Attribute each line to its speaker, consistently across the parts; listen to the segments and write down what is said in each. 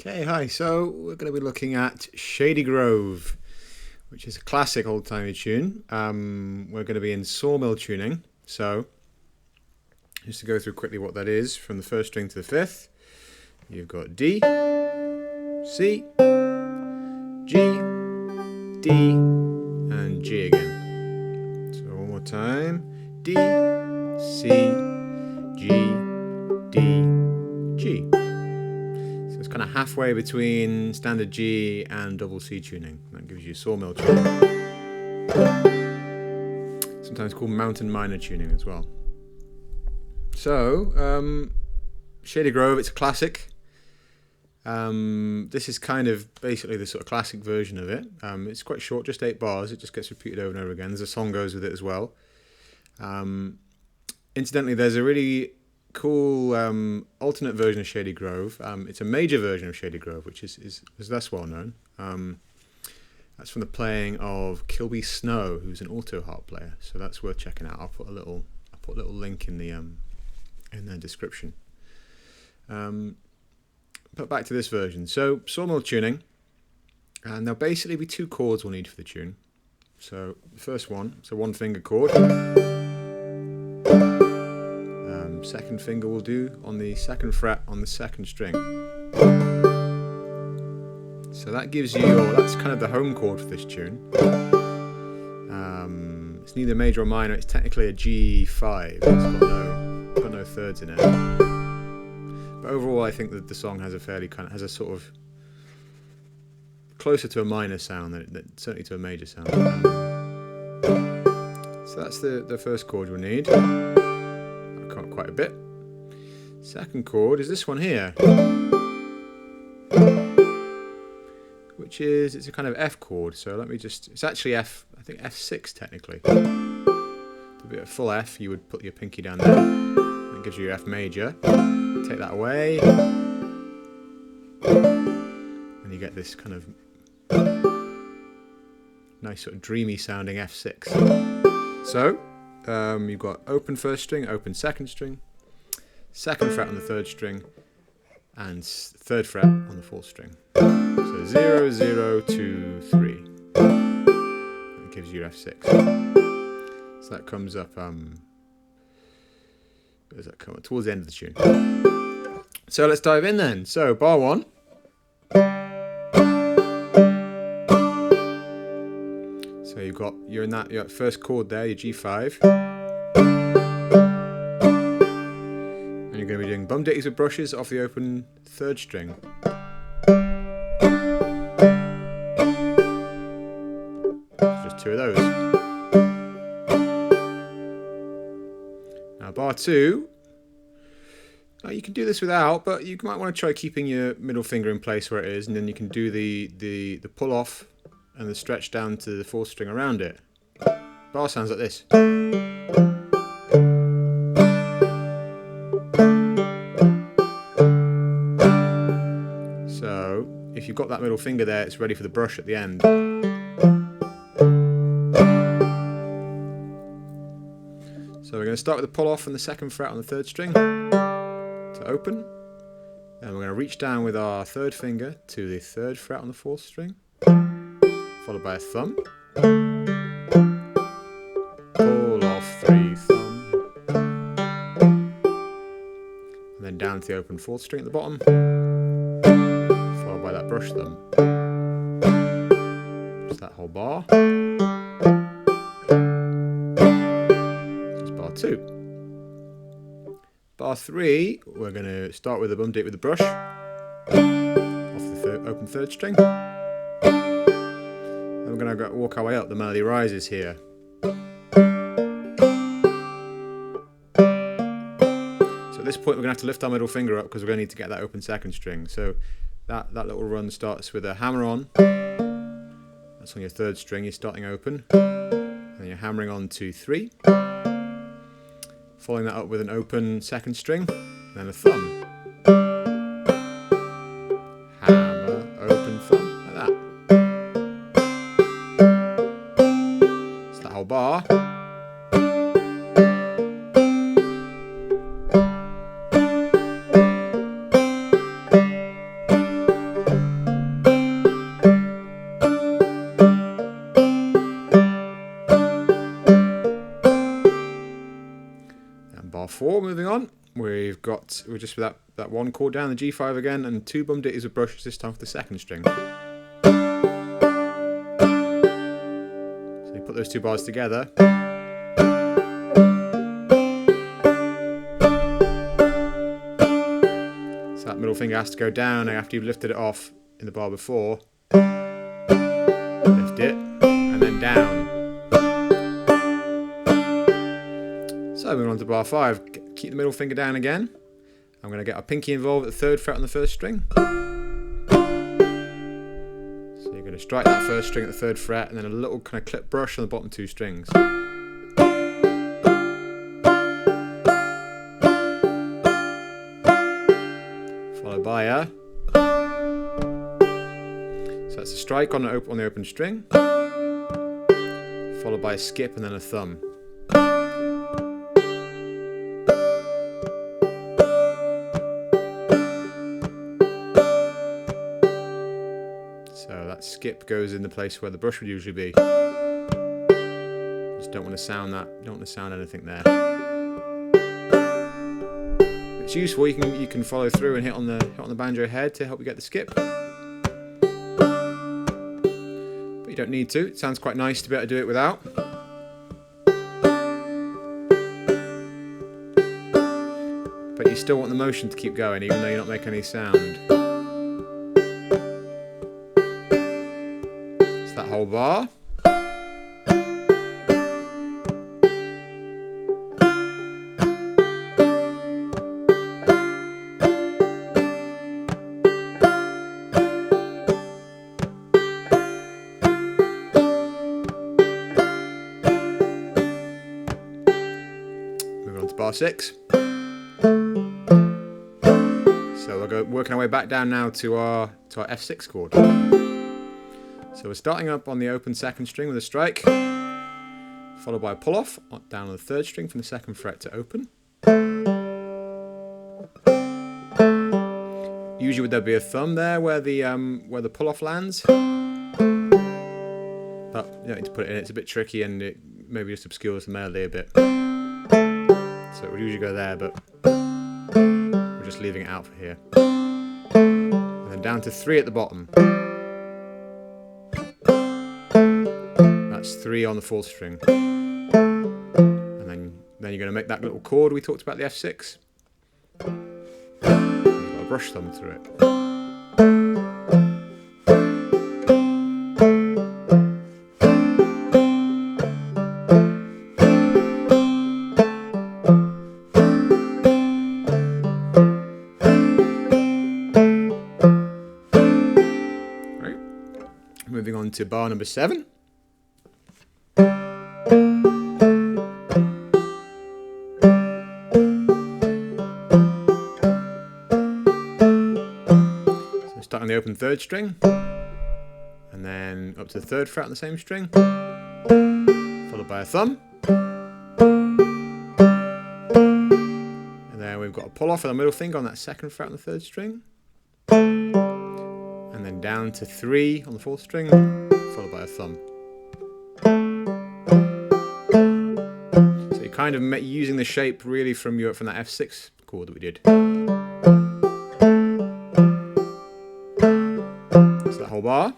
Speaker 1: Okay, hi. So we're going to be looking at Shady Grove, which is a classic old-timey tune. We're going to be in Sawmill tuning. So just to go through quickly what that is, from the first string to the fifth, you've got D, C, G, D, and G again. So one more time. D, C, G, D, G. So it's kind of halfway between standard G and double C tuning. That gives you sawmill tuning. Sometimes called mountain minor tuning as well. So, Shady Grove, it's a classic. This is kind of basically the sort of classic version of it. It's quite short, just 8 bars. It just gets repeated over and over again. There's a song goes with it as well. Incidentally, there's a really cool alternate version of Shady Grove. It's a major version of Shady Grove, which is less well known. That's from the playing of Kilby Snow, who's an autoharp player. So that's worth checking out. I'll put a little link in the description. But back to this version. So sawmill tuning, and there'll basically be 2 chords we'll need for the tune. So the first one, it's a 1-finger chord. Second finger will do on the 2nd fret on the 2nd string. So that gives you that's kind of the home chord for this tune. It's neither major or minor. It's technically a G5. It's got no thirds in it. But overall, I think that the song has a sort of closer to a minor sound than certainly to a major sound. So that's the first chord we'll need. I've got quite a bit. Second chord is this one here, which it's a kind of F chord. So it's actually F, I think F6 technically. To be a full F, you would put your pinky down there. That gives you your F major. Take that away, and you get this kind of nice sort of dreamy sounding F6. So you've got open first string, open second string, second fret on the third string, and third fret on the fourth string. So 0, 0, 2, 3. That gives you F6. So that comes up. Where does that come up? Towards the end of the tune. So let's dive in then. So bar 1. So you're in that first chord there, your G5. And you're going to be doing bum ditties with brushes off the open third string. Just 2 of those. Now bar 2. You can do this without, but you might want to try keeping your middle finger in place where it is, and then you can do the pull off and the stretch down to the fourth string around it. Bar sounds like this. So if you've got that middle finger there, it's ready for the brush at the end. So we're going to start with the pull off on the second fret on the third string to open, and we're going to reach down with our third finger to the third fret on the fourth string, followed by a thumb, pull off 3 thumb, and then down to the open fourth string at the bottom, followed by that brush thumb. Just that whole bar. That's bar 2. Bar 3, we're going to start with a bum ditty with the brush off the open third string. Then we're going to walk our way up. The melody rises here. So at this point, we're going to have to lift our middle finger up because we're going to need to get that open second string. So that little run starts with a hammer on. That's on your third string. You're starting open, and then you're hammering on 2, 3. Following that up with an open second string, and then a thumb. Hammer, open, thumb, like that. It's that whole bar. Bar 4, moving on, we're just with that one chord down, the G5 again, and 2 bum ditties with brushes, this time for the second string. So you put those 2 bars together. So that middle finger has to go down after you've lifted it off in the bar before. Lift it, and then down. So moving on to bar 5, keep the middle finger down again. I'm going to get our pinky involved at the third fret on the first string. So you're going to strike that first string at the third fret, and then a little kind of clip brush on the bottom 2 strings. Followed by a. So that's a strike on the open string, followed by a skip and then a thumb. So that skip goes in the place where the brush would usually be. Just don't want to sound anything there. It's useful. You can follow through and hit on the banjo head to help you get the skip. But you don't need to. It sounds quite nice to be able to do it without. but you still want the motion to keep going even though you're not making any sound. It's that whole bar. Moving on to bar 6. So we're working our way back down now to our F6 chord. So we're starting up on the open 2nd string with a strike, followed by a pull off down on the 3rd string from the 2nd fret to open. Usually there'd be a thumb there where the pull off lands, but you don't need to put it in. It's a bit tricky and it maybe just obscures the melody a bit. So it would usually go there, but we're just leaving it out for here. And then down to 3 at the bottom. That's 3 on the 4th string. And then you're going to make that little chord we talked about, the F6. You've got a brush thumb through it. Moving on to bar number 7. So start on the open 3rd string, and then up to the 3rd fret on the same string, followed by a thumb. And then we've got a pull off with the middle finger on that 2nd fret on the 3rd string. And then down to 3 on the 4th string, followed by a thumb. So you're kind of using the shape really from that F6 chord that we did. So that whole bar.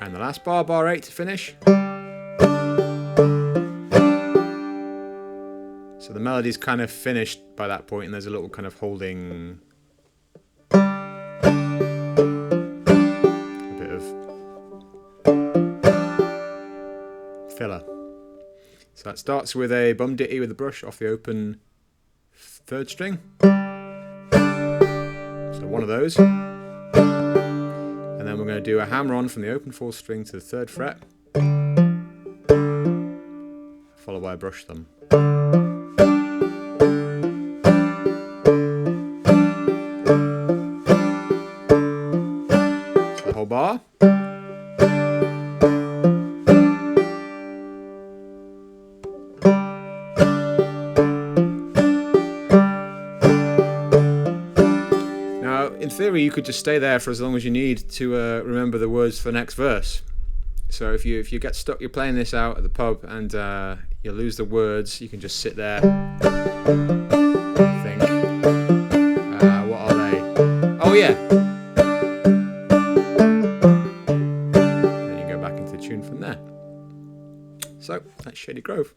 Speaker 1: And the last bar, bar 8 to finish. So the melody's kind of finished by that point, and there's a little kind of holding, a bit of filler. So that starts with a bum ditty with a brush off the open 3rd string. So one of those. And then we're going to do a hammer on from the open 4th string to the 3rd fret, followed by a brush thumb. Bar. Now, in theory, you could just stay there for as long as you need to remember the words for the next verse. So if you get stuck, you're playing this out at the pub and you lose the words, you can just sit there, think, what are they? Oh yeah. From there. So that's Shady Grove.